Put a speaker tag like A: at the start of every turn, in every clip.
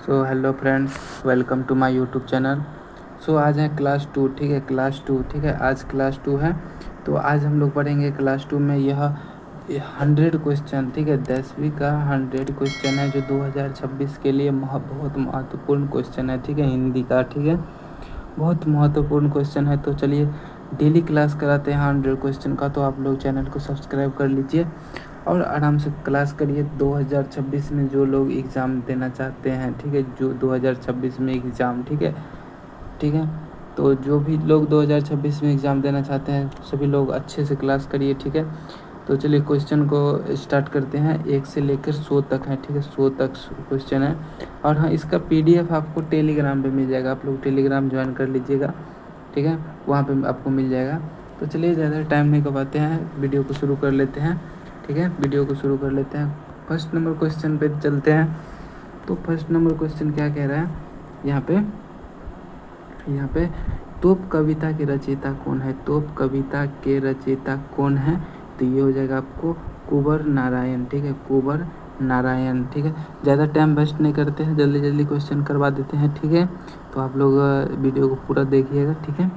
A: So hello friends, welcome to my YouTube channel. आज है class 2, ठीक है, क्लास 2, ठीक है, आज क्लास 2 है। तो आज हम लोग पढ़ेंगे क्लास 2 में यह 100 क्वेश्चन, ठीक है, 10वीं का 100 क्वेश्चन है जो 2026 के लिए बहुत महत्वपूर्ण क्वेश्चन है, ठीक है, हिंदी का, ठीक है, बहुत महत्वपूर्ण क्वेश्चन है। तो चलिए डेली क्लास कराते हैं 100 क्वेश्चन का, तो आप लोग चैनल को सब्सक्राइब कर लीजिए और आराम से क्लास करिए। 2026 में जो लोग एग्ज़ाम देना चाहते हैं, ठीक है, जो 2026 में एग्ज़ाम, ठीक है, ठीक है, तो जो भी लोग 2026 में एग्ज़ाम देना चाहते हैं सभी लोग अच्छे से क्लास करिए, ठीक है। तो चलिए क्वेश्चन को स्टार्ट करते हैं। 1 से लेकर 100 तक है, ठीक है, 100 तक क्वेश्चन है। और हाँ, इसका PDF आपको टेलीग्राम पे मिल जाएगा, आप लोग टेलीग्राम ज्वाइन कर लीजिएगा, ठीक है, वहाँ पे आपको मिल जाएगा। तो चलिए ज़्यादा टाइम नहीं गवाते हैं, वीडियो को शुरू कर लेते हैं, ठीक है, वीडियो को शुरू कर लेते हैं। फर्स्ट नंबर क्वेश्चन पे चलते हैं। तो फर्स्ट नंबर क्वेश्चन क्या कह रहा है यहाँ पे तोप कविता के रचयिता कौन है? तोप कविता के रचयिता कौन है? तो ये हो जाएगा आपको कुंवर नारायण, ठीक है, कुंवर नारायण, ठीक है। ज़्यादा टाइम वेस्ट नहीं करते हैं, जल्दी जल्दी क्वेश्चन करवा देते हैं, ठीक है। तो आप लोग वीडियो को पूरा देखिएगा, ठीक है।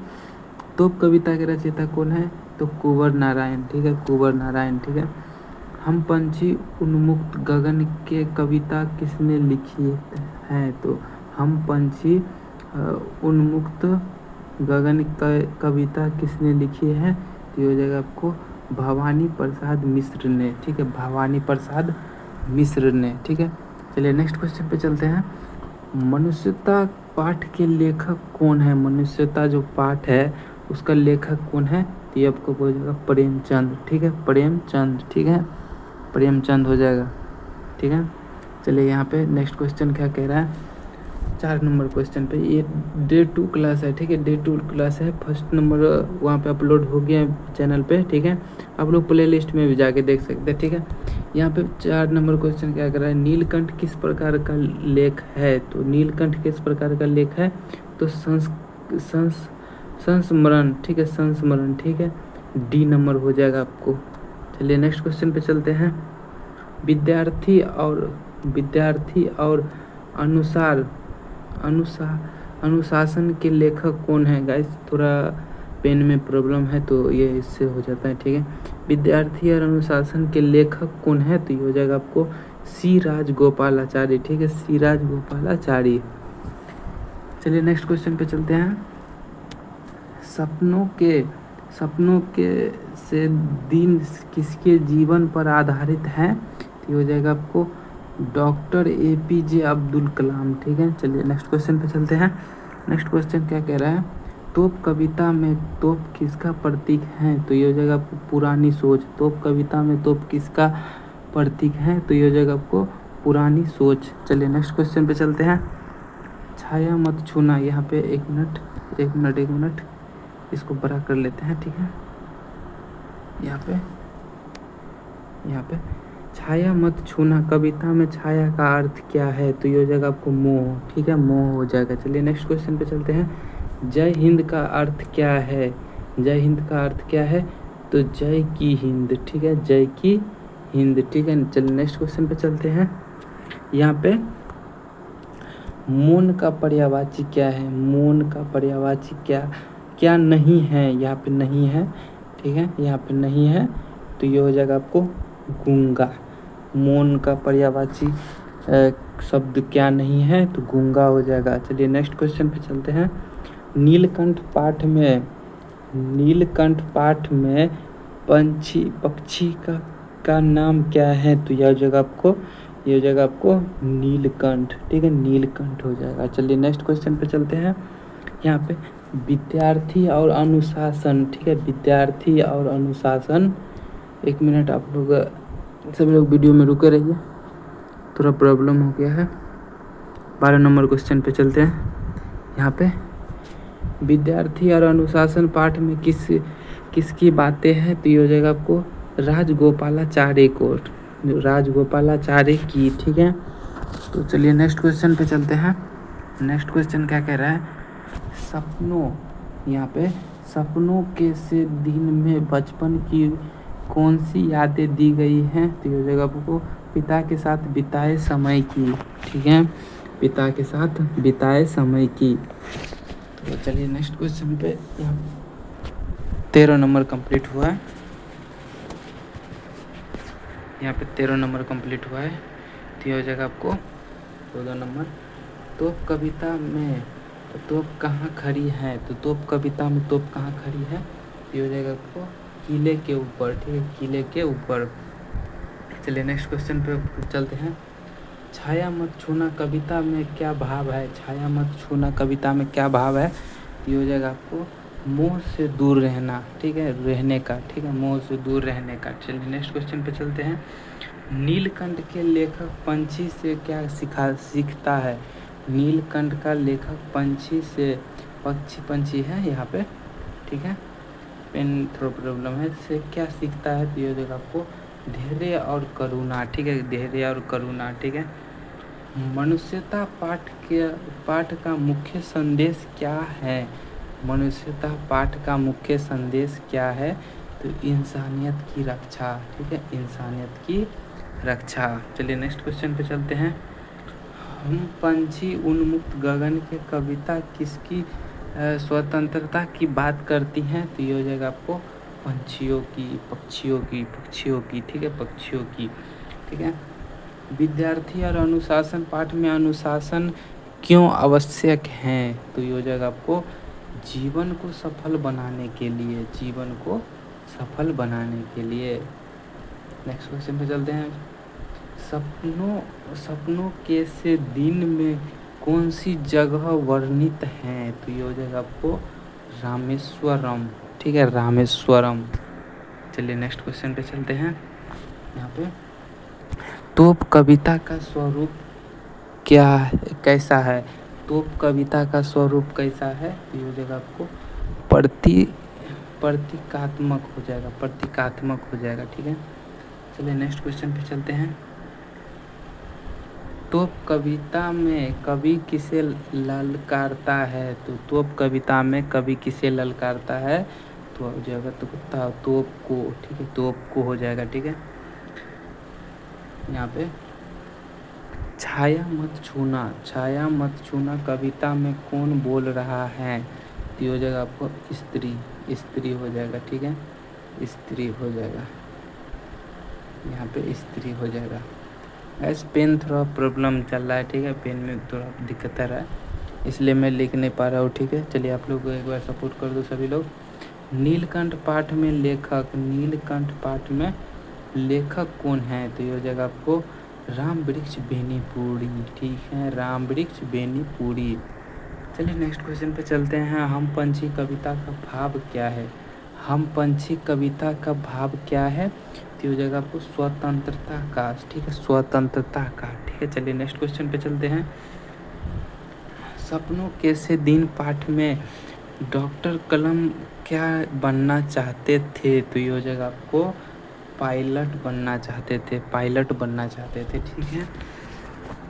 A: तोप कविता के रचयिता कौन है? तो कुंवर नारायण, ठीक है, कुंवर नारायण, ठीक है। हम पंछी उन्मुक्त गगन के कविता किसने लिखी है? तो हम पंछी उन्मुक्त गगन कविता किसने लिखी है? तो ये हो जाएगा आपको भवानी प्रसाद मिश्र ने, ठीक है, भवानी प्रसाद मिश्र ने, ठीक है। चलिए नेक्स्ट क्वेश्चन पे चलते हैं। मनुष्यता पाठ के लेखक कौन है? मनुष्यता जो पाठ है उसका लेखक कौन है? तो ये आपको हो जाएगा प्रेमचंद, ठीक है, प्रेमचंद, ठीक है, प्रेमचंद हो जाएगा, ठीक है। चलिए यहाँ पे नेक्स्ट क्वेश्चन क्या कह रहा है? 4 नंबर क्वेश्चन पे, ये डे 2 क्लास है, ठीक है, डे 2 क्लास है। फर्स्ट नंबर वहाँ पे अपलोड हो गया है चैनल पे, ठीक है, आप लोग प्ले लिस्ट में भी जाके देख सकते हैं, ठीक है। यहाँ पे 4 नंबर क्वेश्चन क्या कर रहा है? नीलकंठ किस प्रकार का लेख है? तो नीलकंठ किस प्रकार का लेख है? तो संस्मरण, ठीक है, संस्मरण, ठीक है, डी नंबर हो जाएगा आपको। चलिए नेक्स्ट क्वेश्चन पे चलते हैं। विद्यार्थी और अनुशासन के लेखक कौन है? गाइस थोड़ा पेन में प्रॉब्लम है तो ये इससे हो जाता है, ठीक है। विद्यार्थी और अनुशासन के लेखक कौन है? तो ये हो जाएगा आपको सी राजगोपालाचारी, ठीक है, सी राजगोपालाचारी। चलिए नेक्स्ट क्वेश्चन पे चलते हैं। सपनों के से दिन किसके जीवन पर आधारित है? तो ये हो जाएगा आपको डॉक्टर APJ अब्दुल कलाम, ठीक है। चलिए नेक्स्ट क्वेश्चन पे चलते हैं। नेक्स्ट क्वेश्चन क्या कह रहा है? तोप कविता में तोप किसका प्रतीक है? तो ये हो जाएगा आपको पुरानी सोच। तोप कविता में तोप किसका प्रतीक है? तो ये हो जाएगा आपको पुरानी सोच। चलिए नेक्स्ट क्वेश्चन पे चलते हैं। छाया मत छूना, यहाँ पे एक मिनट इसको बड़ा कर लेते हैं, ठीक है। यहाँ पे छाया मत छूना कविता में छाया का अर्थ क्या है? तो ये हो जाएगा आपको मोह, ठीक है, मोह हो जाएगा। चलिए नेक्स्ट क्वेश्चन पे चलते हैं। जय हिंद का अर्थ क्या है? जय हिंद का अर्थ क्या है? तो जय की हिंद, ठीक है, जय की हिंद, ठीक है। चलिए नेक्स्ट क्वेश्चन पे चलते हैं। यहाँ पे मौन का पर्यायवाची क्या है? मौन का पर्यायवाची क्या नहीं है? यहाँ पे नहीं है, ठीक है, यहाँ पे नहीं है, तो ये हो जाएगा आपको गूंगा। मौन का पर्यायवाची शब्द क्या नहीं है? तो गूंगा हो जाएगा। चलिए नेक्स्ट क्वेश्चन पे चलते हैं। नीलकंठ पाठ में पक्षी का नाम क्या है? तो यह ये हो जाएगा आपको नीलकंठ, ठीक है, नीलकंठ हो जाएगा। चलिए नेक्स्ट क्वेश्चन पे चलते हैं। यहाँ पे विद्यार्थी और अनुशासन, ठीक है, विद्यार्थी और अनुशासन। एक मिनट आप लोग सभी लोग वीडियो में रुके रहिए, थोड़ा प्रॉब्लम हो गया है। 12 नंबर क्वेश्चन पे चलते हैं। यहाँ पे विद्यार्थी और अनुशासन पाठ में किसकी बातें हैं? तो ये हो जाएगा आपको राजगोपालाचार्य की, ठीक है। तो चलिए नेक्स्ट क्वेश्चन पे चलते हैं। नेक्स्ट क्वेश्चन क्या कह रहा है? यहाँ पे सपनों के से दिन में बचपन की कौन सी यादें दी गई हैं? तो ये हो जाएगा आपको पिता के साथ बिताए समय की, ठीक है, पिता के साथ बिताए समय की। तो चलिए नेक्स्ट क्वेश्चन पे, यहाँ 13 नंबर कंप्लीट हुआ है। यहाँ पे 13 नंबर कंप्लीट हुआ है, तो ये हो जाएगा आपको 2 नंबर। तोप कविता में तोप कहाँ खड़ी है, तो तोप कविता में तोप कहाँ खड़ी है, ये हो जाएगा आपको किले के ऊपर, ठीक है, किले के ऊपर। चलिए नेक्स्ट क्वेश्चन पे चलते हैं। छाया मत छूना कविता में क्या भाव है, छाया मत छूना कविता में क्या भाव है, ये हो जाएगा आपको मोह से दूर रहना, ठीक है, रहने का, ठीक है, मोह से दूर रहने का। चलिए नेक्स्ट क्वेश्चन पे चलते हैं। नीलकंठ के लेखक पंछी से क्या सीखता है, नीलकंठ का लेखक पंछी से, पंछी है यहाँ पे, ठीक है, पेन थोड़ा प्रॉब्लम है, से क्या सीखता है, तो ये हो जाएगा आपको धैर्य और करुणा, ठीक है, धैर्य और करुणा, ठीक है। मनुष्यता पाठ का मुख्य संदेश क्या है, मनुष्यता पाठ का मुख्य संदेश क्या है, तो इंसानियत की रक्षा, ठीक है, इंसानियत की रक्षा। चलिए नेक्स्ट क्वेश्चन पे चलते हैं। हम पंछी उन्मुक्त गगन के कविता किसकी स्वतंत्रता की बात करती हैं, तो ये हो जाएगा आपको पंछियों की, पक्षियों की, ठीक है, पक्षियों की, ठीक है। विद्यार्थी और अनुशासन पाठ में अनुशासन क्यों आवश्यक है, तो ये हो जाएगा आपको जीवन को सफल बनाने के लिए, जीवन को सफल बनाने के लिए। नेक्स्ट क्वेश्चन पे चलते हैं। सपनों के से दिन में कौन सी जगह वर्णित है, तो ये हो जाएगा आपको रामेश्वरम, ठीक है, रामेश्वरम। चलिए नेक्स्ट क्वेश्चन पे चलते हैं। यहाँ पे तोप कविता का स्वरूप कैसा है, तोप कविता का स्वरूप कैसा है, तो ये हो जाएगा आपको प्रतीकात्मक हो जाएगा, प्रतीकात्मक हो जाएगा, ठीक है। चलिए नेक्स्ट क्वेश्चन पे चलते हैं। तोप कविता में कवि किसे ललकारता है, तो तोप कविता में कवि किसे ललकारता है, तो हो जाएगा तोप को, ठीक है, तोप को हो जाएगा, ठीक है। यहाँ पे छाया मत छूना कविता में कौन बोल रहा है, तो हो जाएगा आपको स्त्री हो जाएगा, ठीक है, स्त्री हो जाएगा, यहाँ पे स्त्री हो जाएगा। ऐसे पेन थोड़ा प्रॉब्लम चल रहा है, ठीक है, पेन में थोड़ा दिक्कत आ रहा है, इसलिए मैं लिख नहीं पा रहा हूँ, ठीक है। चलिए आप लोग एक बार सपोर्ट कर दो सभी लोग। नीलकंठ पाठ में लेखक कौन है, तो ये हो जाएगा आपको राम वृक्ष बेनीपुरी, ठीक है, राम वृक्ष बेनीपुरी। चलिए नेक्स्ट क्वेश्चन पे चलते हैं। हम पंछी कविता का भाव क्या है, हम पंछी कविता का भाव क्या है, तो हो जाएगा आपको स्वतंत्रता का, ठीक है, स्वतंत्रता का, ठीक है। चलिए नेक्स्ट क्वेश्चन पे चलते हैं। सपनों कैसे दिन पाठ में डॉक्टर कलाम क्या बनना चाहते थे, तो ये हो जाएगा आपको पायलट बनना चाहते थे, ठीक है।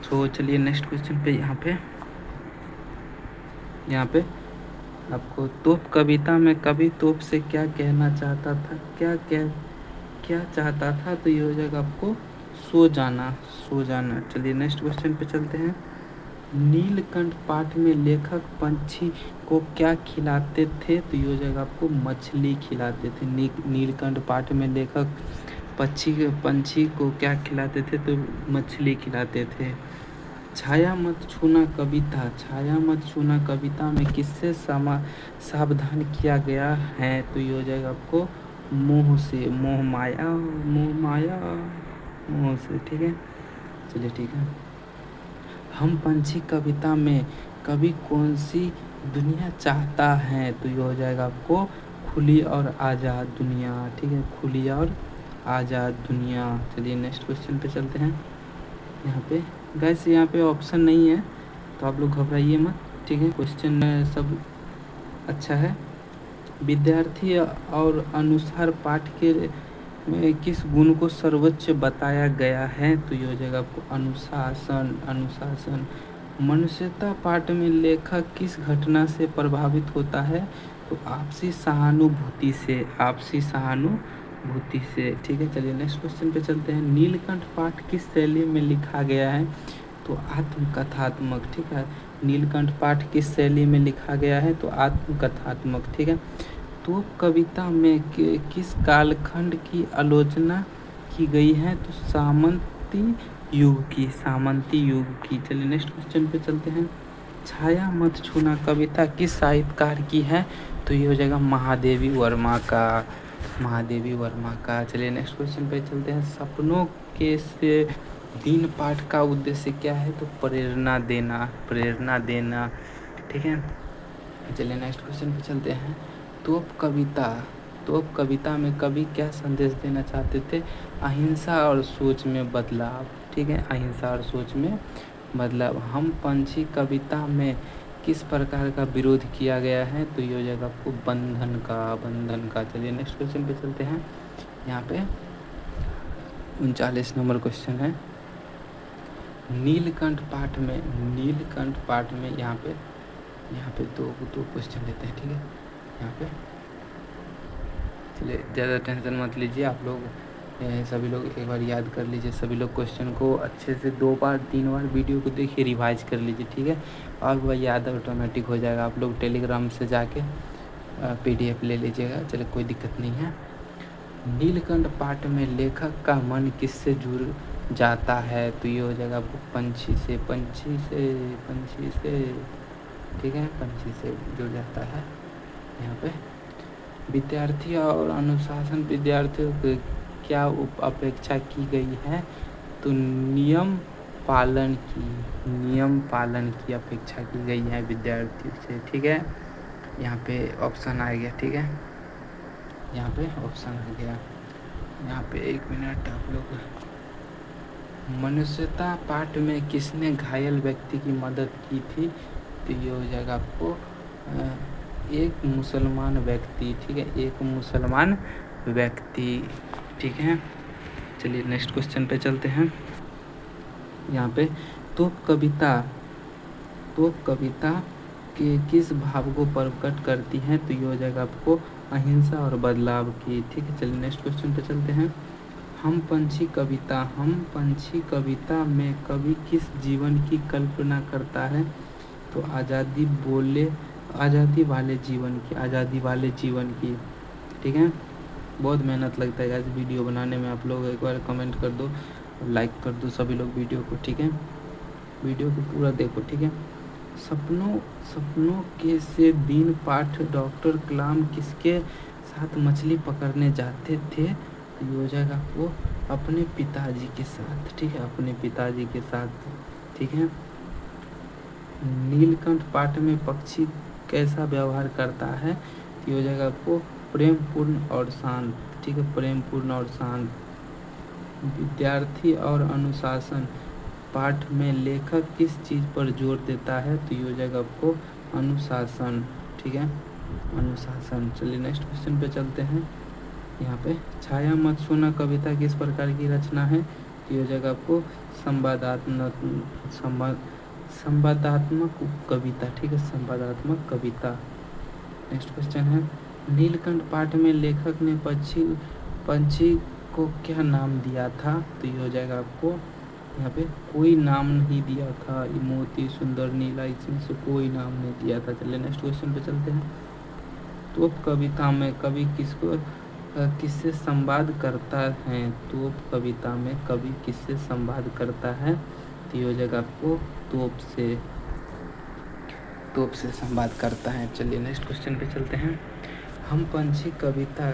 A: तो चलिए नेक्स्ट क्वेश्चन पे, यहाँ पे आपको तोप कविता में कवि तोप से क्या कहना चाहता था, क्या चाहता था, तो ये हो जाएगा आपको सो जाना। चलिए नेक्स्ट क्वेश्चन पे चलते हैं। नीलकंठ पाठ में लेखक पंछी को क्या खिलाते थे, तो ये हो जाएगा आपको मछली खिलाते थे। नीलकंठ पाठ में लेखक पंछी को क्या खिलाते थे, तो मछली खिलाते थे। छाया मत छूना कविता में किससे सावधान किया गया है, तो ये हो जाएगा आपको मोह से, मोह से, ठीक है। चलिए ठीक है। हम पंछी कविता में कवि कौन सी दुनिया चाहता है, तो ये हो जाएगा आपको खुली और आज़ाद दुनिया, ठीक है, खुली और आज़ाद दुनिया। चलिए नेक्स्ट क्वेश्चन पे चलते हैं। यहाँ पे ऑप्शन नहीं है, तो आप लोग घबराइए मत, ठीक है, क्वेश्चन सब अच्छा है। विद्यार्थी और अनुसार पाठ के में किस गुण को सर्वोच्च बताया गया है, तो ये हो जाएगा आपको अनुशासन। मनुष्यता पाठ में लेखक किस घटना से प्रभावित होता है, तो आपसी सहानुभूति से, ठीक है। चलिए नेक्स्ट क्वेश्चन पे चलते हैं। नीलकंठ पाठ किस शैली में लिखा गया है, तो तो आत्मकथात्मक, ठीक है। नीलकंठ पाठ किस शैली में लिखा गया है? तो आत्मकथात्मक, ठीक है। तो कविता में किस कालखंड की आलोचना की गई है? तो सामंती युग की। चलिए नेक्स्ट क्वेश्चन पे चलते हैं। छाया मत छूना कविता किस साहित्यकार की है? तो ये हो जाएगा महादेवी वर्मा का। चलिए नेक्स्ट क्वेश्चन पे चलते हैं। सपनों के से दिन पाठ का उद्देश्य क्या है? तो प्रेरणा देना, ठीक है। चलिए नेक्स्ट क्वेश्चन पे चलते हैं। तोप कविता में कवि क्या संदेश देना चाहते थे? अहिंसा और सोच में बदलाव, ठीक है। अहिंसा और सोच में बदलाव। हम पंछी कविता में किस प्रकार का विरोध किया गया है? तो ये हो जाएगा आपको बंधन का। चलिए नेक्स्ट क्वेश्चन पे चलते हैं। यहाँ पे 39 नंबर क्वेश्चन है। नीलकंठ पाठ में यहाँ पे दो क्वेश्चन लेते हैं, ठीक है। यहाँ पे चलिए ज़्यादा टेंशन मत लीजिए, आप लोग सभी लोग एक बार याद कर लीजिए। सभी लोग क्वेश्चन को अच्छे से 2 बार 3 बार वीडियो को देखिए, रिवाइज कर लीजिए, ठीक है। और वह याद ऑटोमेटिक हो जाएगा। आप लोग टेलीग्राम से जाके PDF ले लीजिएगा, चलिए कोई दिक्कत नहीं है। नीलकंठ पाठ में लेखक का मन किससे जुड़ जाता है? तो ये हो जाएगा आपको पंछी से, ठीक है। पंछी से जुड़ जाता है। यहाँ पे विद्यार्थी और अनुशासन, विद्यार्थियों को क्या अपेक्षा की गई है? तो नियम पालन की अपेक्षा की गई है विद्यार्थियों से, ठीक है। यहाँ पे ऑप्शन आ गया, ठीक है। यहाँ पे ऑप्शन आ गया। यहाँ पे 1 मिनट आप लोग। मनुष्यता पाठ में किसने घायल व्यक्ति की मदद की थी? तो ये हो जाएगा आपको एक मुसलमान व्यक्ति, ठीक है। एक मुसलमान व्यक्ति, ठीक है। चलिए नेक्स्ट क्वेश्चन पे चलते हैं। यहाँ पे तोप कविता के किस भाव को प्रकट करती है? तो ये हो जाएगा आपको अहिंसा और बदलाव की, ठीक है। चलिए नेक्स्ट क्वेश्चन पे चलते हैं। हम पंछी कविता में कवि किस जीवन की कल्पना करता है? तो आज़ादी वाले जीवन की, ठीक है। बहुत मेहनत लगता है गाइस वीडियो बनाने में। आप लोग एक बार कमेंट कर दो, लाइक कर दो सभी लोग वीडियो को, ठीक है। वीडियो को पूरा देखो, ठीक है। सपनों के से दिन पाठ डॉक्टर कलाम किसके साथ मछली पकड़ने जाते थे? तो ये हो जाएगा आपको अपने पिताजी के साथ, ठीक है। अपने पिताजी के साथ, ठीक है। नीलकंठ पाठ में पक्षी कैसा व्यवहार करता है? तो ये हो जाएगा आपको प्रेमपूर्ण और शांत, ठीक है। प्रेमपूर्ण और शांत। विद्यार्थी और अनुशासन पाठ में लेखक किस चीज़ पर जोर देता है? तो ये हो जाएगा आपको अनुशासन, ठीक है। अनुशासन। चलिए नेक्स्ट क्वेश्चन पे चलते हैं। यहाँ पे छाया मत छूना कविता किस प्रकार की रचना है? तो ये हो जाएगा आपको संवादात्मक कविता, ठीक है। संवादात्मक कविता। नेक्स्ट क्वेश्चन है। नीलकंठ पाठ में लेखक ने पंछी को क्या नाम दिया था? तो ये हो जाएगा आपको यहाँ पे कोई नाम नहीं दिया था। मोती, सुंदर, नीला, इसमें से कोई नाम नहीं दिया था। चलिए नेक्स्ट क्वेश्चन पे चलते हैं। तो कविता में कवि किससे संवाद करता है? तो कविता में कवि किससे संवाद करता है? तो ये हो जाएगा आपको तोप से संवाद करता है। चलिए नेक्स्ट क्वेश्चन पे चलते हैं। हम पंछी कविता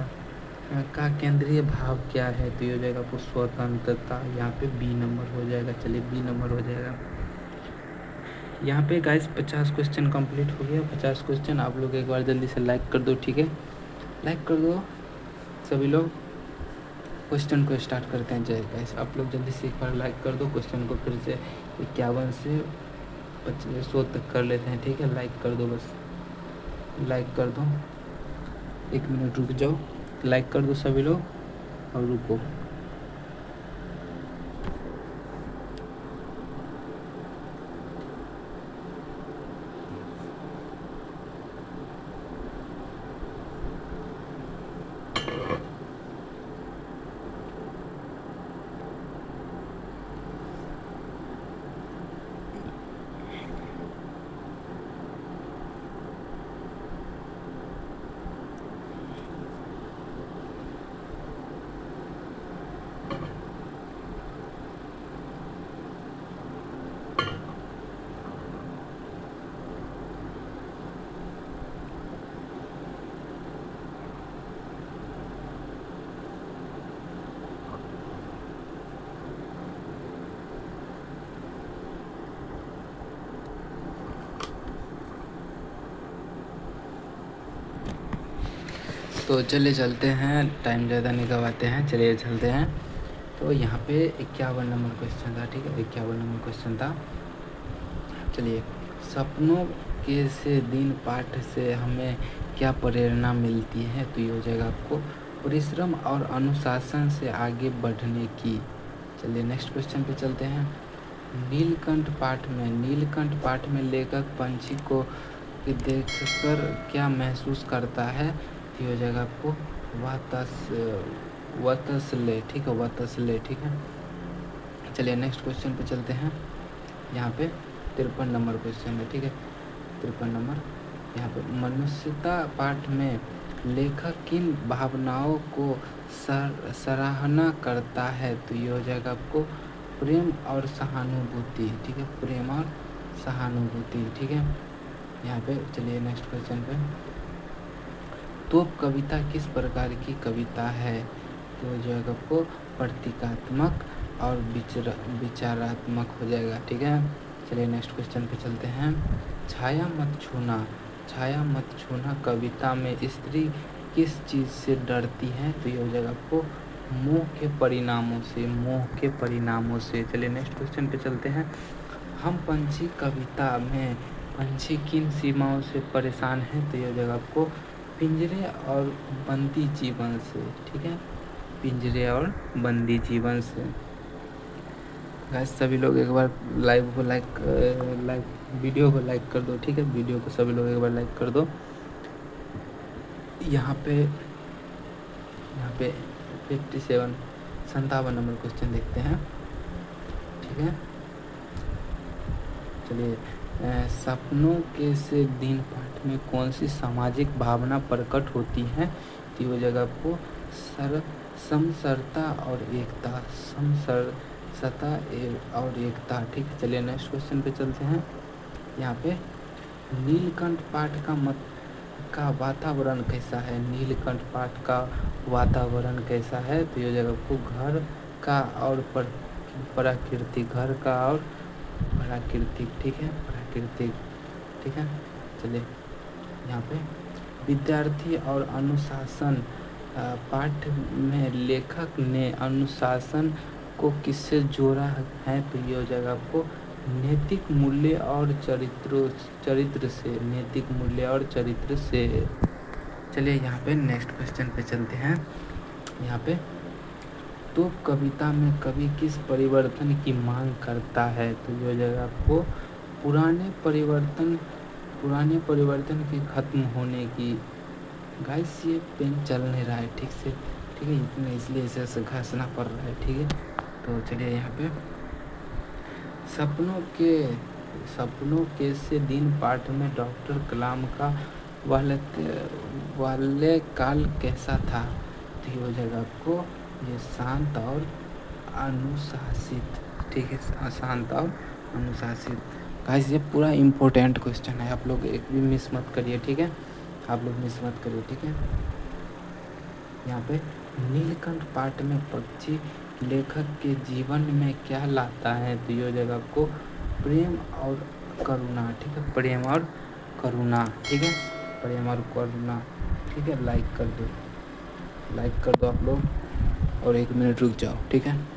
A: का केंद्रीय भाव क्या है? तो ये हो जाएगा आपको स्वतंत्रता। यहाँ पे B नंबर हो जाएगा। चलिए B नंबर हो जाएगा। यहाँ पे गाइस 50 क्वेश्चन कंप्लीट हो गया। 50 क्वेश्चन आप लोग एक बार जल्दी से लाइक कर दो, ठीक है। लाइक कर दो सभी लोग। क्वेश्चन को स्टार्ट करते हैं। जय गाइस, आप लोग जल्दी से एक बार लाइक कर दो। क्वेश्चन को फिर से 51 से 100 तक कर लेते हैं, ठीक है। लाइक कर दो, बस लाइक कर दो। 1 मिनट रुक जाओ, लाइक कर दो सभी लोग और रुको। तो चलिए चलते हैं, टाइम ज़्यादा नहीं गवाते हैं, चलिए चलते हैं। तो यहाँ पे 51 नंबर क्वेश्चन था, ठीक है, 51 नंबर क्वेश्चन था। चलिए, सपनों के से दिन पाठ से हमें क्या प्रेरणा मिलती है? तो ये हो जाएगा आपको परिश्रम और अनुशासन से आगे बढ़ने की। चलिए नेक्स्ट क्वेश्चन पे चलते हैं। नीलकंठ पाठ में लेखक पंछी को देखकर क्या महसूस करता है? तो ये हो जाएगा आपको वतसले, ठीक है, वतसले, ठीक है। चलिए नेक्स्ट क्वेश्चन पे चलते हैं। यहाँ पे 53 नंबर क्वेश्चन है, ठीक है, 53 नंबर। यहाँ पे मनुष्यता पाठ में लेखक किन भावनाओं को सराहना करता है? तो ये हो जाएगा आपको प्रेम और सहानुभूति, ठीक है, प्रेम और सहानुभूति, ठीक है। यहाँ पे चलिए नेक्स्ट क्वेश्चन पे। तोप कविता किस प्रकार की कविता है? तो जो है आपको प्रतीकात्मक और विचारात्मक हो जाएगा, ठीक है। चलिए नेक्स्ट क्वेश्चन पे चलते हैं। छाया मत छूना कविता में स्त्री किस चीज़ से डरती है? तो ये हो जाएगा आपको मोह के परिणामों से। चलिए नेक्स्ट क्वेश्चन पे चलते हैं। हम पंछी कविता में पंछी किन सीमाओं से परेशान है? तो ये हो जाएगा आपको पिंजरे और बंदी जीवन से, ठीक है, पिंजरे और बंदी जीवन से। गाइस सभी लोग एक बार लाइव वीडियो को लाइक कर दो, ठीक है, वीडियो को सभी लोग एक बार लाइक कर दो। यहाँ पे 57 नंबर क्वेश्चन देखते हैं, ठीक है। चलिए, सपनों के से दिन पाठ में कौन सी सामाजिक भावना प्रकट होती है? तो वो जगह आपको समसरता और एकता, ठीक है। चलिए नेक्स्ट क्वेश्चन पे चलते हैं। यहाँ पे नीलकंठ पाठ का वातावरण कैसा है? नीलकंठ पाठ का वातावरण कैसा है? तो ये जगह आपको घर का और प्राकृतिक, ठीक है, प्राकृतिक, ठीक है। चलिए यहाँ पे विद्यार्थी और अनुशासन पाठ में लेखक ने अनुशासन को किससे जोड़ा है? तो ये हो जाएगा आपको नैतिक मूल्य और चरित्र से। चलिए यहाँ पे नेक्स्ट क्वेश्चन पे चलते हैं। यहाँ पे तो कविता में कवि किस परिवर्तन की मांग करता है? तो ये हो जाएगा आपको पुराने परिवर्तन के खत्म होने की। गाइस ये पेन चल नहीं रहा है ठीक से, ठीक है, इसलिए इसे घसना पड़ रहा है, ठीक है। तो चलिए यहाँ पे सपनों के से दिन पाठ में डॉक्टर कलाम का बाल्यकाल कैसा था? तो ये हो जाएगा आपको ये शांत और अनुशासित, ठीक है, शांत और अनुशासित। गाइस ये पूरा इम्पोर्टेंट क्वेश्चन है, आप लोग एक भी मिस मत करिए, ठीक है, आप लोग मिस मत करिए, ठीक है। यहाँ पे नीलकंठ पाठ में पक्षी लेखक के जीवन में क्या लाता है? तो ये हो जाएगा आपको प्रेम और करुणा, ठीक है, प्रेम और करुणा, ठीक है, प्रेम और करुणा, ठीक है। लाइक कर दो आप लोग और 1 मिनट रुक जाओ, ठीक है।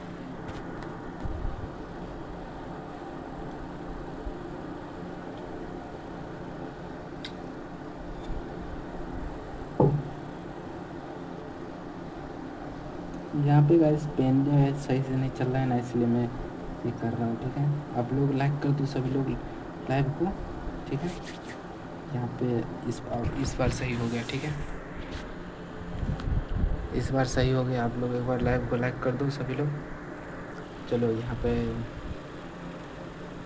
A: यहाँ पे गाइस पेन जो है सही से नहीं चल रहा है ना, इसलिए मैं ये कर रहा हूँ, ठीक है। आप लोग लाइक कर दो सभी लोग लाइव को, ठीक है। यहाँ पे इस बार सही हो गया, ठीक है, इस बार सही हो गया। आप लोग एक बार लाइव को लाइक कर दो सभी लोग। चलो यहाँ पे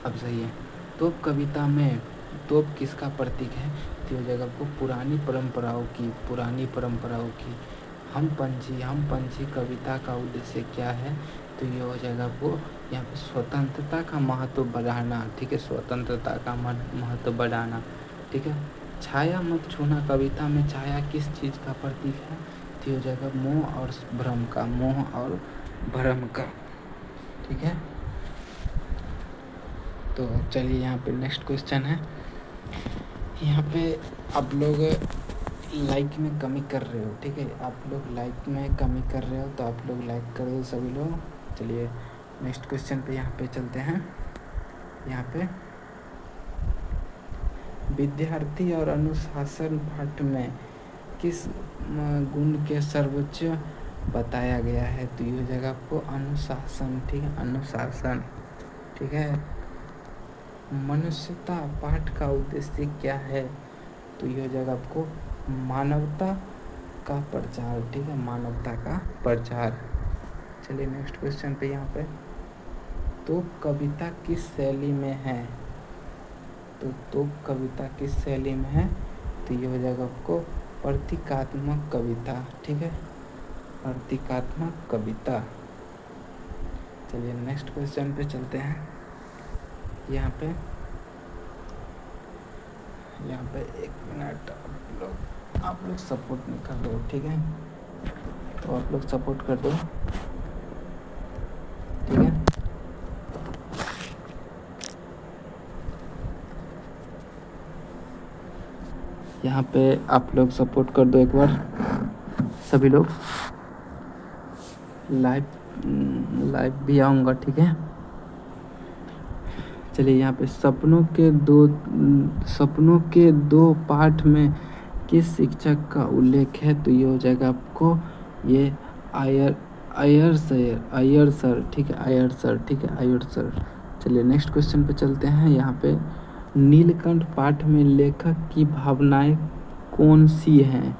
A: अब सही है। तोप कविता में तोप किसका प्रतीक है? तो ये जगह को पुरानी परंपराओं की हम पंछी कविता का उद्देश्य क्या है? तो तो ये हो जाएगा आपको यहाँ पे स्वतंत्रता का महत्व बढ़ाना, ठीक है, स्वतंत्रता का महत्व बढ़ाना, ठीक है। छाया मत छूना कविता में छाया किस चीज़ का प्रतीक है, तो ये हो जाएगा मोह और भ्रम का, मोह और भ्रम का, ठीक है। तो चलिए यहाँ पे नेक्स्ट क्वेश्चन है। यहाँ पे आप लोग लाइक में कमी कर रहे हो, ठीक है, आप लोग लाइक में कमी कर रहे हो, तो आप लोग लाइक कर दो सभी लोग। चलिए नेक्स्ट क्वेश्चन पे यहाँ पे चलते हैं। यहाँ पे विद्यार्थी और अनुशासन पाठ में किस गुण के सर्वोच्च बताया गया है, तो ये हो जाएगा आपको अनुशासन, ठीक है, अनुशासन, ठीक है। मनुष्यता पाठ का उद्देश्य क्या है, तो ये हो जाएगा आपको मानवता का प्रचार, ठीक है, मानवता का प्रचार। चलिए नेक्स्ट क्वेश्चन पे यहाँ पे तोप कविता किस शैली में है, तो तोप कविता किस शैली में है, तो ये हो जाएगा आपको प्रतीकात्मक कविता, ठीक है, प्रतीकात्मक कविता। चलिए नेक्स्ट क्वेश्चन पे चलते हैं। यहाँ पे एक मिनट आप लोग सपोर्ट नहीं कर दो, ठीक है, तो आप लोग सपोर्ट कर दो, ठीक है। यहाँ पे आप लोग सपोर्ट कर दो एक बार सभी लोग। लाइव भी आऊँगा, ठीक है। चलिए यहाँ पे सपनों के दो पाठ में किस शिक्षक का उल्लेख है, तो ये हो जाएगा आपको ये आयर सर, ठीक है, आयर सर, ठीक है, आयर सर। चलिए नेक्स्ट क्वेश्चन पे चलते हैं। यहाँ पे नीलकंठ पाठ में लेखक की भावनाएं कौन सी हैं,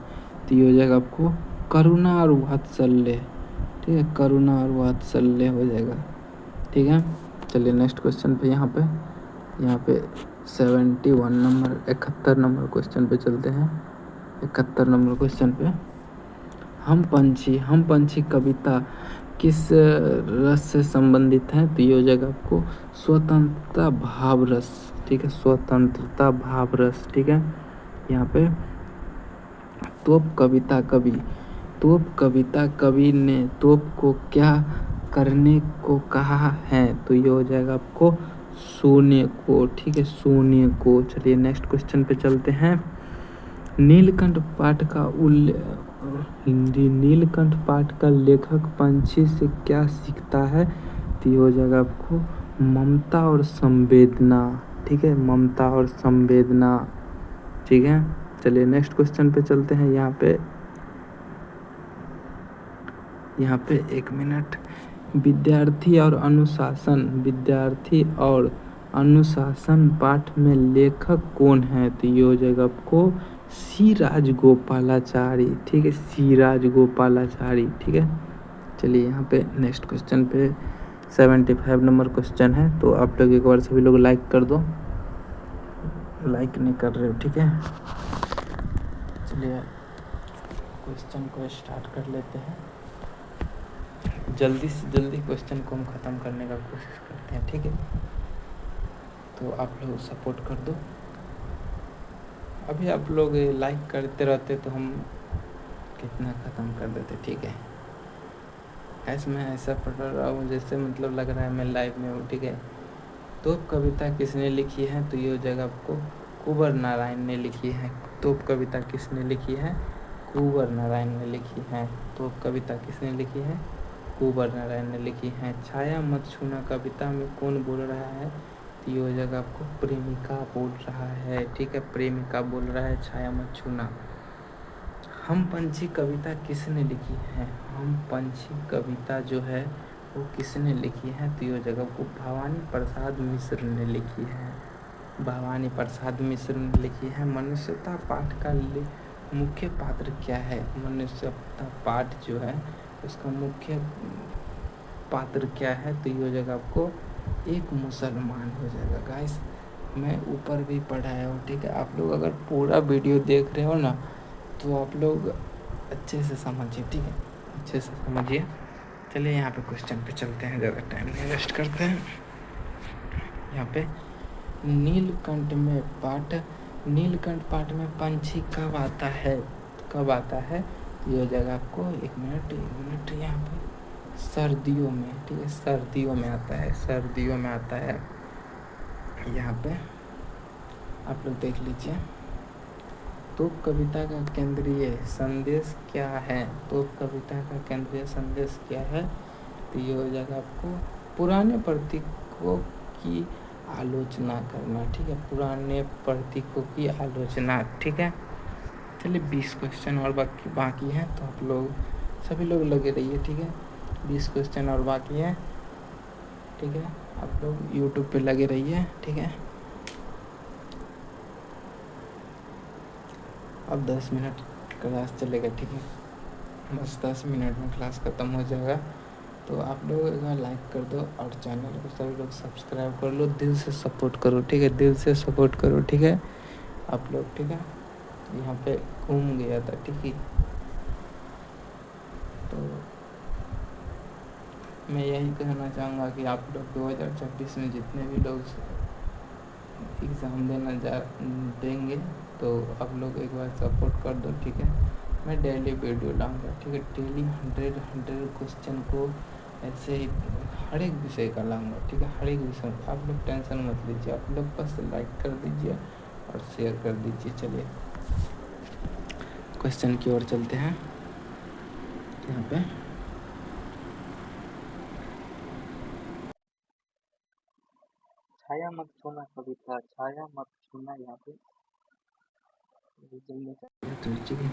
A: तो ये हो जाएगा आपको करुणा और वात्सल्य, ठीक है, करुणा और वात्सल्य हो जाएगा, ठीक है। चलिए नेक्स्ट क्वेश्चन पे यहाँ पे 71 नंबर क्वेश्चन पे चलते हैं। 71 नंबर क्वेश्चन पे हम पंछी कविता किस रस से संबंधित है, तो ये हो जाएगा आपको स्वतंत्रता भाव रस, ठीक है, स्वतंत्रता भाव रस, ठीक है। यहाँ पे तोप कविता कवि ने तोप को क्या करने को कहा है, तो ये हो जाएगा आपको शून्य को, ठीक है, शून्य को। चलिए नेक्स्ट क्वेश्चन पे चलते हैं। नीलकंठ पाठ का लेखक पंछी से क्या सीखता है, तो ये हो जाएगा आपको ममता और संवेदना, ठीक है, ममता और संवेदना, ठीक है। चलिए नेक्स्ट क्वेश्चन पे चलते हैं। यहाँ पे एक मिनट विद्यार्थी और अनुशासन पाठ में लेखक कौन है, तो ये हो जाएगा आपको सी राजगोपालाचारी, ठीक है, सी राजगोपालाचारी, ठीक है। चलिए यहाँ पे नेक्स्ट क्वेश्चन पे 75 नंबर क्वेश्चन है, तो आप लोग एक बार सभी लोग लाइक कर दो, लाइक नहीं कर रहे हो, ठीक है। चलिए क्वेश्चन को स्टार्ट कर लेते हैं। जल्दी से जल्दी क्वेश्चन को हम ख़त्म करने का कोशिश करते हैं, ठीक है। तो आप लोग सपोर्ट कर दो। अभी आप लोग लाइक करते रहते तो हम कितना ख़त्म कर देते, ठीक है। ऐसे मैं ऐसा पढ़ रहा हूँ जैसे मतलब लग रहा है मैं लाइव में हूँ, ठीक है। तोप कविता किसने लिखी है, तो ये हो जाएगा आपको कुंवर नारायण ने लिखी है। तोप कविता किसने लिखी है, कुंवर नारायण ने लिखी है। तोप कविता किसने लिखी है, कुंवर नारायण ने लिखी है। छाया मत छूना कविता में कौन बोल रहा है, तो ये हो जाएगा आपको प्रेमिका बोल रहा है, ठीक है, प्रेमिका बोल रहा है छाया मत छूना। हम पंछी कविता किसने लिखी है, हम पंछी कविता जो है वो किसने लिखी है, तो ये जगह को भवानी प्रसाद मिश्र ने लिखी है, भवानी प्रसाद मिश्र ने लिखी है। मनुष्यता पाठ का मुख्य पात्र क्या है, मनुष्यता पाठ जो है उसका मुख्य पात्र क्या है, तो ये हो जाएगा आपको एक मुसलमान हो जाएगा। गाइस मैं ऊपर भी पढ़ाया हूँ, ठीक है। आप लोग अगर पूरा वीडियो देख रहे हो ना तो आप लोग अच्छे से समझिए, ठीक है, अच्छे से समझिए। चलिए यहाँ पे क्वेश्चन पे चलते हैं, ज़्यादा टाइम नहीं वेस्ट करते हैं। यहाँ पे नीलकंठ पाठ में पंछी कब आता है, कब आता है? ये हो जाएगा आपको, एक मिनट यहाँ पे सर्दियों में, ठीक है, सर्दियों में आता है, सर्दियों में आता है। यहाँ पे आप लोग देख लीजिए, तो कविता का केंद्रीय संदेश क्या है? तो कविता का केंद्रीय संदेश क्या है? तो ये हो जाएगा आपको पुराने प्रतीकों की आलोचना करना, ठीक है, पुराने प्रतीकों की आलोचना, ठीक है। चलिए 20 क्वेश्चन और बाकी हैं, तो आप लोग सभी लोग लगे रहिए, ठीक है। 20 क्वेश्चन और बाकी हैं, ठीक है, आप लोग यूट्यूब पे लगे रहिए, ठीक है। अब 10 मिनट क्लास चलेगा, ठीक है, बस 10 मिनट में क्लास ख़त्म हो जाएगा। तो आप लोग एक बार लाइक कर दो और चैनल को सभी लोग सब्सक्राइब कर लो, दिल से सपोर्ट करो, ठीक है, दिल से सपोर्ट करो, ठीक है आप लोग, ठीक है। यहाँ पे घूम गया था, ठीक है, तो मैं यही कहना चाहूँगा कि आप लोग 2026 में जितने भी लोग एग्ज़ाम देंगे तो आप लोग एक बार सपोर्ट कर दो, ठीक है। मैं डेली वीडियो लाऊंगा, ठीक है, डेली 100 क्वेश्चन को ऐसे ही हर एक विषय का लाऊंगा, ठीक है, हर एक विषय। आप लोग टेंशन मत लीजिए, आप लोग बस लाइक कर दीजिए और शेयर कर दीजिए। चलिए क्वेश्चन की ओर चलते हैं। यहाँ पे छाया मत छूना कविता, छाया मत छूना, यहाँ पे ठीक है।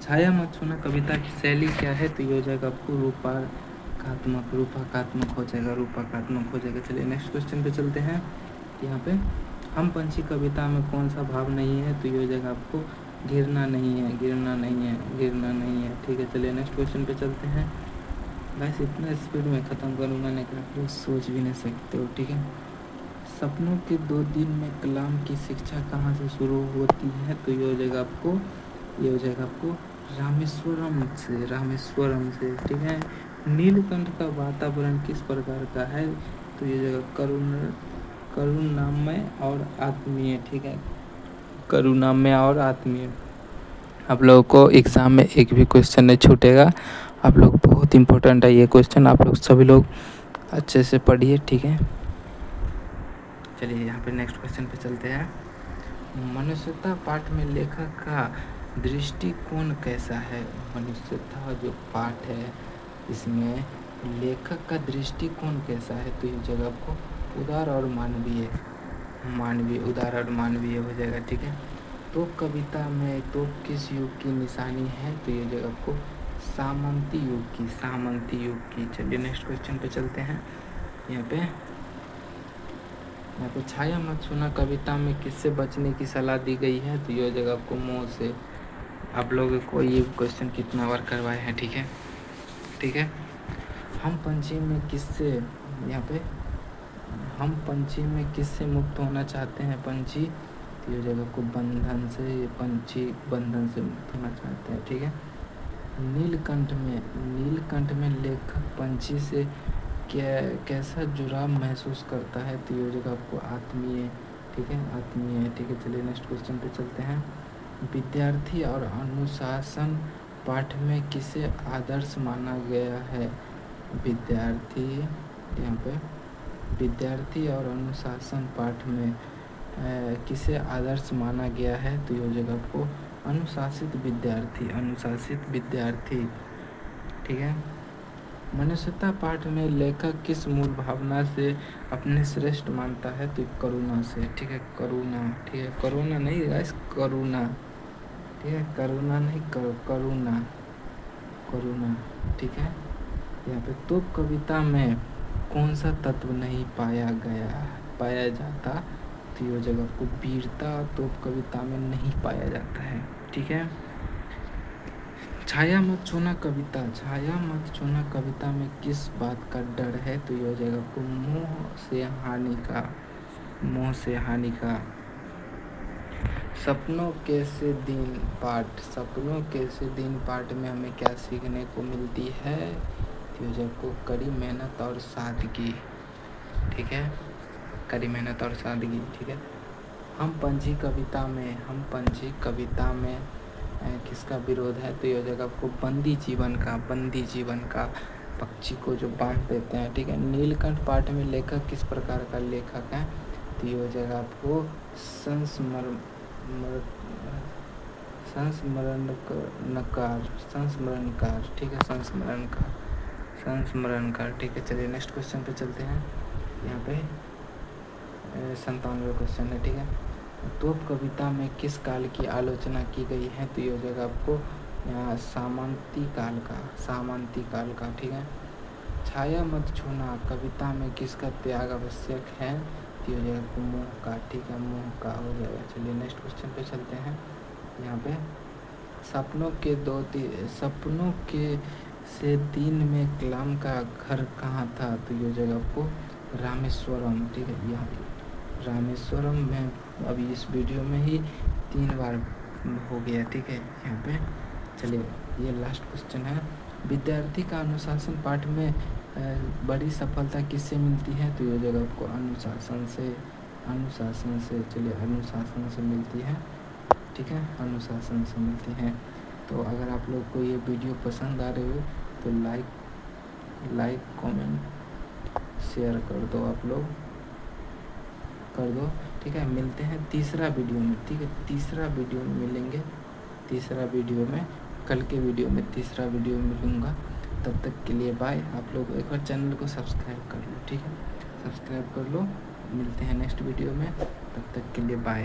A: छाया मत छूना कविता की शैली क्या है? तो ये हो जाएगा आपको रूपकात्मक हो जाएगा, रूपकात्मक हो जाएगा। चलिए नेक्स्ट क्वेश्चन पे चलते हैं। यहाँ पे हम पंछी कविता में कौन सा भाव नहीं है? तो ये हो जाएगा आपको गिरना नहीं है, गिरना नहीं है, गिरना नहीं है, ठीक है। चलिए नेक्स्ट क्वेश्चन पे चलते हैं। बस इतना स्पीड में ख़त्म करूँगा नहीं कि आप लोग सोच भी नहीं सकते हो, ठीक है। सपनों के 2 दिन में कलाम की शिक्षा कहाँ से शुरू होती है? तो ये हो जाएगा आपको रामेश्वरम से, ठीक है। नीलकंठ का वातावरण किस प्रकार का है? तो ये जगह करुणामय और आत्मीय, ठीक है, करुणामय और आत्मीय। आप लोगों को एग्ज़ाम में एक भी क्वेश्चन नहीं छूटेगा, आप लोग बहुत इम्पोर्टेंट है ये क्वेश्चन, आप लोग सभी लोग अच्छे से पढ़िए, ठीक है। चलिए यहाँ पे नेक्स्ट क्वेश्चन पे चलते हैं। मनुष्यता पाठ में लेखक का दृष्टिकोण कैसा है? मनुष्यता जो पाठ है इसमें लेखक का दृष्टिकोण कैसा है? तो ये जगह आपको उदार और मानवीय उदार और मानवीय हो जाएगा, ठीक है। तो कविता में तो किस युग की निशानी है? तो ये जगह आपको सामंती युग की। चलिए नेक्स्ट क्वेश्चन पे चलते हैं। यहाँ पे छाया मत छूना कविता में किससे बचने की सलाह दी गई है? तो ये जगह आपको मोह से। आप लोगों को ये क्वेश्चन कितना बार करवाए हैं, ठीक है। हम पंछी में किससे मुक्त होना चाहते हैं? पंछी, तो ये जगह को पंछी बंधन से मुक्त होना चाहते हैं, ठीक है। नीलकंठ में लेखक पंछी से कैसा जुड़ाव महसूस करता है? तो ये जगह आपको आत्मीय, ठीक है। चलिए नेक्स्ट क्वेश्चन पे चलते हैं। विद्यार्थी और अनुशासन पाठ में किसे आदर्श माना गया है? विद्यार्थी और अनुशासन पाठ में किसे आदर्श माना गया है? तो ये जगह आपको अनुशासित विद्यार्थी, ठीक है। मनुष्यता पाठ में लेखक किस मूल भावना से अपने श्रेष्ठ मानता है? तो करुणा से, ठीक है, करुणा नहीं गाइस, करुणा, ठीक है, करुणा नहीं, करुणा, ठीक है। यहाँ पे तो कविता में कौन सा तत्व नहीं पाया जाता? तो ये जगह को वीरता तो कविता में नहीं पाया जाता है, ठीक है। छाया मत छूना कविता में किस बात का डर है? तो ये हो जाएगा आपको मोह से हानि का। सपनों कैसे दिन पाठ में हमें क्या सीखने को मिलती है? तो ये हो जाएगा आपको कड़ी मेहनत और सादगी, ठीक है, कड़ी मेहनत और सादगी, ठीक है। हम पंछी कविता में किसका विरोध है, तो ये हो जाएगा आपको बंदी जीवन का, पक्षी को जो बांध देते हैं, ठीक है। नीलकंठ पाठ में लेखक किस प्रकार का लेखक है, तो ये हो जाएगा आपको संस्मरणकार, ठीक है, संस्मरणकार, ठीक है। चलिए नेक्स्ट क्वेश्चन पे चलते हैं। यहाँ पे 97वां क्वेश्चन है, ठीक है। तोप कविता में किस काल की आलोचना की गई है, तो ये हो जाएगा आपको यहाँ सामंती काल का, ठीक है। छाया मत छूना कविता में किसका त्याग आवश्यक है, तो ये हो जाएगा आपको मोह का, ठीक है, मोह का हो जाएगा। चलिए नेक्स्ट क्वेश्चन पे चलते हैं। यहाँ पे सपनों के से दिन में कलाम का घर कहाँ था, तो ये हो जाएगा आपको रामेश्वरम, ठीक है। यहाँ रामेश्वरम में अभी इस वीडियो में ही 3 बार हो गया, ठीक है। यहाँ पे चलिए ये लास्ट क्वेश्चन है। विद्यार्थी का अनुशासन पाठ में बड़ी सफलता किससे मिलती है, तो ये हो जाएगा आपको अनुशासन से, चलिए अनुशासन से मिलती है, ठीक है, अनुशासन से मिलती है। तो अगर आप लोग को ये वीडियो पसंद आ रही हो तो लाइक कमेंट शेयर कर दो, आप लोग कर दो, ठीक है। मिलते हैं तीसरा वीडियो में, ठीक है, तीसरा वीडियो में मिलेंगे, तीसरा वीडियो में कल के वीडियो में तीसरा वीडियो मिलूँगा। तब तक के लिए बाय। आप लोग एक बार चैनल को सब्सक्राइब कर लो, ठीक है, सब्सक्राइब कर लो। मिलते हैं नेक्स्ट वीडियो में, तब तक के लिए बाय।